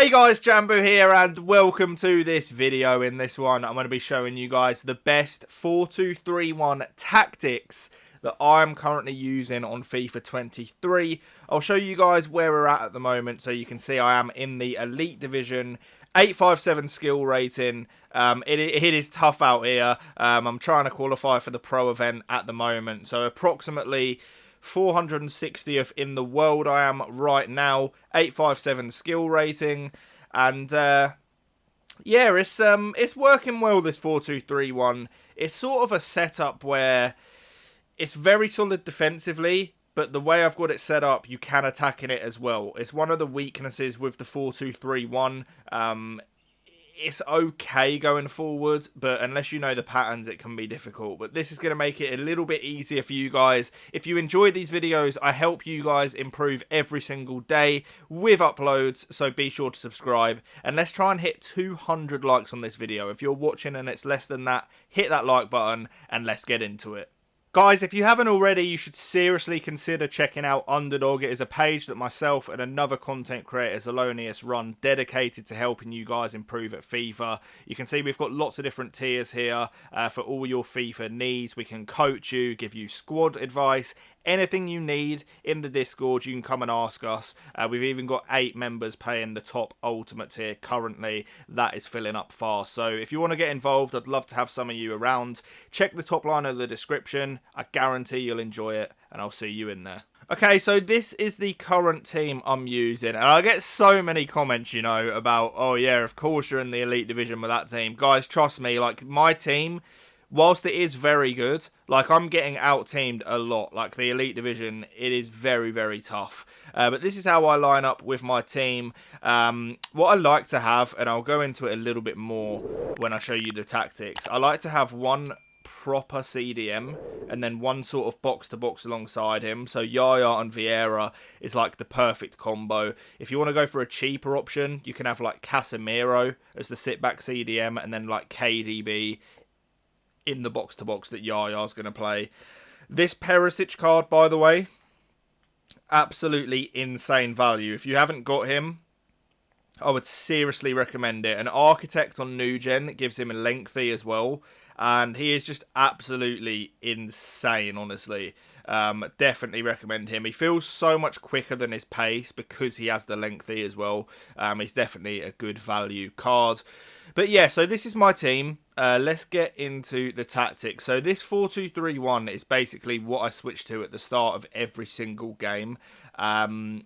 Hey guys, Jamboo here and welcome to this video. In this one, I'm going to be showing you guys the best 4-2-3-1 tactics that I'm currently using on FIFA 23. I'll show you guys where we're at the moment so you can see I am in the Elite Division, 857 skill rating. It is tough out here. I'm trying to qualify for the Pro event at the moment, so approximately 460th in the world I am right now, 857 skill rating, and yeah, it's working well, this 4-2-3-1. It's sort of a setup where it's very solid defensively, but the way I've got it set up, you can attack in it as well. It's one of the weaknesses with the 4-2-3-1. It's okay going forward, but unless you know the patterns, it can be difficult. But this is going to make it a little bit easier for you guys. If you enjoy these videos, I help you guys improve every single day with uploads, so be sure to subscribe. And let's try and hit 200 likes on this video. If you're watching and it's less than that, hit that like button and let's get into it. Guys, if you haven't already, you should seriously consider checking out Underdog. It is a page that myself and another content creator, Zelonius, run, dedicated to helping you guys improve at FIFA. You can see we've got lots of different tiers here for all your FIFA needs. We can coach you, give you squad advice, anything you need in the Discord, you can come and ask us. We've even got 8 members paying the top ultimate tier currently. That is filling up fast. So if you want to get involved, I'd love to have some of you around. Check the top line of the description. I guarantee you'll enjoy it, and I'll see you in there. Okay, so this is the current team I'm using, and I get so many comments, you know, about, oh yeah, of course you're in the Elite Division with that team. Guys, trust me, like, my team, whilst it is very good, like, I'm getting out-teamed a lot. Like, the Elite Division, it is very, very tough. But this is how I line up with my team. What I like to have, and I'll go into it a little bit more when I show you the tactics, I like to have one proper CDM and then one sort of box-to-box alongside him. So Yaya and Vieira is like the perfect combo. If you want to go for a cheaper option, you can have like Casemiro as the sit-back CDM and then like KDB in the box-to-box that Yaya's going to play. This Perisic card, by the way, absolutely insane value. If you haven't got him, I would seriously recommend it. An Architect on New Gen gives him a lengthy as well, and he is just absolutely insane, honestly. Definitely recommend him. He feels so much quicker than his pace because he has the lengthy as well. He's definitely a good value card. But yeah, so this is my team. Let's get into the tactics. So this 4-2-3-1 is basically what I switch to at the start of every single game. And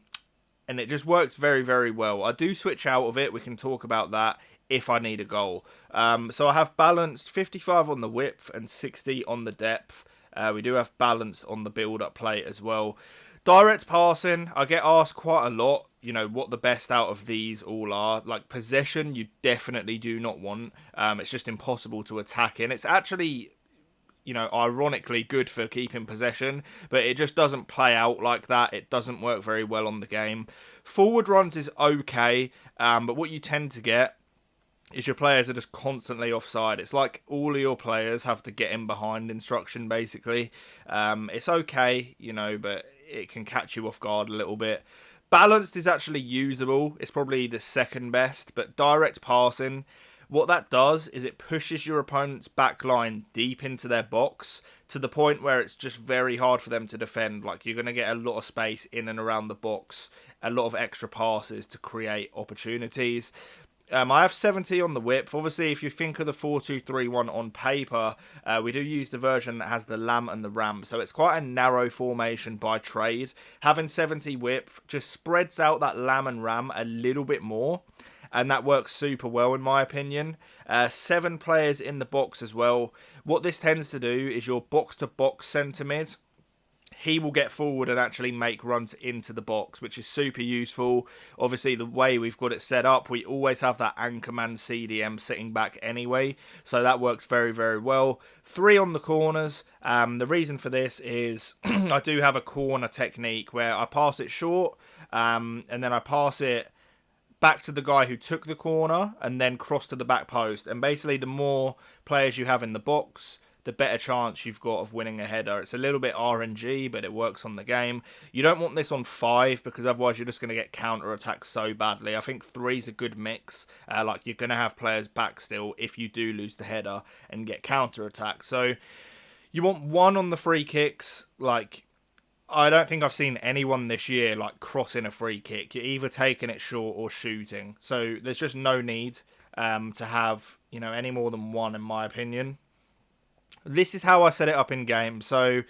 it just works very, very well. I do switch out of it. We can talk about that if I need a goal. So I have balanced 55 on the width and 60 on the depth. We do have balance on the build-up play as well. Direct passing, I get asked quite a lot, you know, what the best out of these all are. Like, possession, you definitely do not want. It's just impossible to attack in. It's actually, you know, ironically good for keeping possession, but it just doesn't play out like that. It doesn't work very well on the game. Forward runs is okay, but what you tend to get is your players are just constantly offside. It's like all of your players have to get in behind instruction, basically. It's okay, you know, but it can catch you off guard a little bit. Balanced is actually usable. It's probably the second best, but direct passing, what that does is it pushes your opponent's back line deep into their box to the point where it's just very hard for them to defend. Like, you're going to get a lot of space in and around the box, a lot of extra passes to create opportunities. I have 70 on the width. Obviously, if you think of the 4-2-3-1 on paper, we do use the version that has the lamb and the ram. So it's quite a narrow formation by trade. Having 70 width just spreads out that lamb and ram a little bit more. And that works super well, in my opinion. 7 players in the box as well. What this tends to do is your box-to-box centre mid, he will get forward and actually make runs into the box, which is super useful. Obviously, the way we've got it set up, we always have that anchorman CDM sitting back anyway, so that works very, very well. 3 on the corners. The reason for this is I do have a corner technique where I pass it short, and then I pass it back to the guy who took the corner and then cross to the back post. And basically, the more players you have in the box, the better chance you've got of winning a header. It's a little bit RNG, but it works on the game. You don't want this on 5 because otherwise you're just going to get counter-attacked so badly. I think 3 is a good mix. Like, you're going to have players back still if you do lose the header and get counter-attacked. So you want 1 on the free kicks. Like, I don't think I've seen anyone this year like crossing a free kick. You're either taking it short or shooting. So there's just no need to have, you know, any more than 1 in my opinion. This is how I set it up in game. So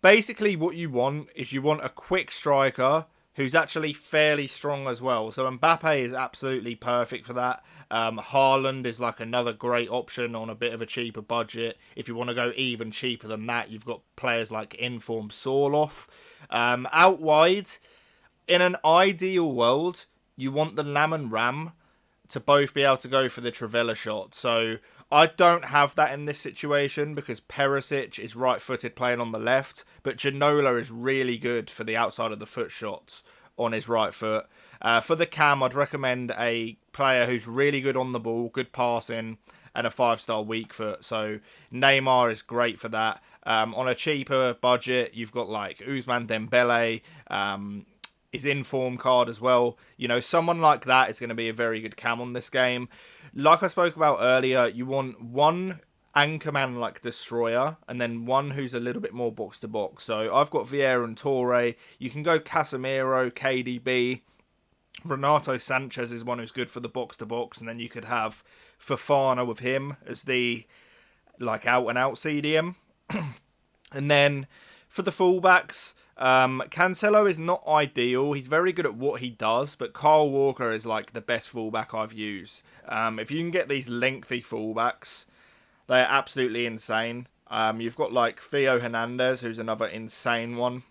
basically what you want is you want a quick striker who's actually fairly strong as well. So Mbappe is absolutely perfect for that. Haaland is like another great option on a bit of a cheaper budget. If you want to go even cheaper than that, you've got players like Inform Sorloth. Out wide, in an ideal world, you want the Lam and Ram to both be able to go for the Trivela shot. So I don't have that in this situation because Perisic is right-footed playing on the left, but Ginola is really good for the outside of the foot shots on his right foot. For the cam, I'd recommend a player who's really good on the ball, good passing, and a 5-star weak foot. So Neymar is great for that. On a cheaper budget, you've got like Ousmane Dembele, his inform card as well. You know, someone like that is going to be a very good cam on this game. Like I spoke about earlier, you want 1 Anchorman like destroyer and then 1 who's a little bit more box to box. So I've got Vieira and Torre. You can go Casemiro, KDB. Renato Sanchez is one who's good for the box to box, and then you could have Fofana with him as the like out and out CDM. And then for the fullbacks, Cancelo is not ideal. He's very good at what he does, but Kyle Walker is like the best fullback I've used. If you can get these lengthy fullbacks, they're absolutely insane. You've got like Theo Hernandez, who's another insane one.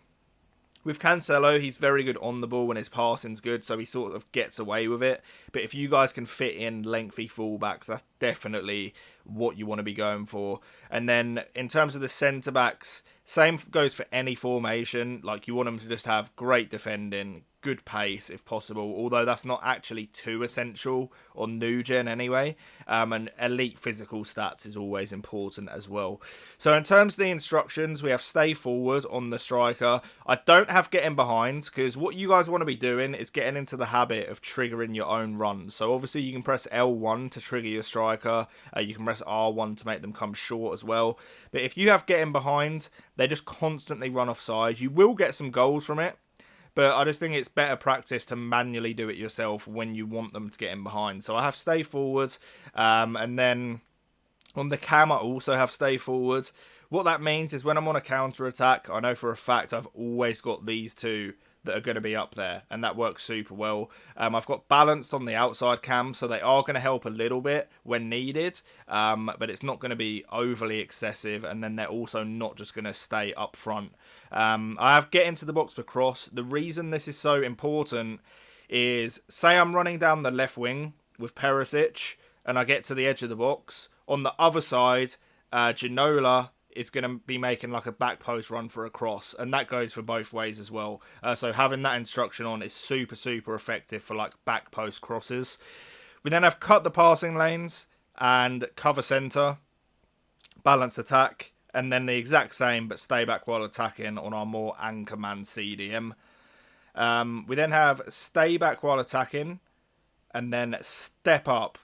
With Cancelo, he's very good on the ball when his passing's good, so he sort of gets away with it. But if you guys can fit in lengthy fullbacks, that's definitely what you want to be going for. And then in terms of the centre-backs, same goes for any formation. Like, you want them to just have great defending, good pace if possible, although that's not actually too essential on new gen anyway. And elite physical stats is always important as well. So in terms of the instructions, we have stay forward on the striker. I don't have getting behind, because what you guys want to be doing is getting into the habit of triggering your own runs. So obviously you can press L1 to trigger your striker. You can press R1 to make them come short as well. But if you have getting behind, they just constantly run offside. You will get some goals from it, but I just think it's better practice to manually do it yourself when you want them to get in behind. So I have stay forward, and then on the cam I also have stay forward. What that means is when I'm on a counter attack, I know for a fact I've always got these 2 that are going to be up there, and that works super well. I've got balanced on the outside cam, so they are going to help a little bit when needed, but it's not going to be overly excessive, and then they're also not just going to stay up front. I have get into the box for cross. The reason this is so important is, say I'm running down the left wing with Perisic, and I get to the edge of the box. On the other side, Ginola is going to be making like a back post run for a cross, and that goes for both ways as well. So having that instruction on is super, super effective for like back post crosses. We then have cut the passing lanes and cover centre, balance attack, and then the exact same but stay back while attacking on our more Anchorman CDM. We then have stay back while attacking, and then step up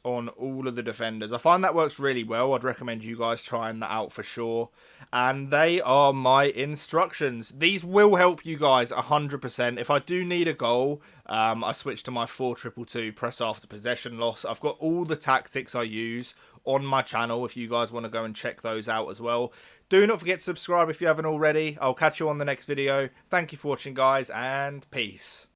on all of the defenders. I find that works really well. I'd recommend you guys trying that out for sure. And they are my instructions. These will help you guys 100%. If I do need a goal, I switch to my 4-2-2 press after possession loss. I've got all the tactics I use on my channel if you guys want to go and check those out as well. Do not forget to subscribe if you haven't already. I'll catch you on the next video. Thank you for watching, guys, and peace.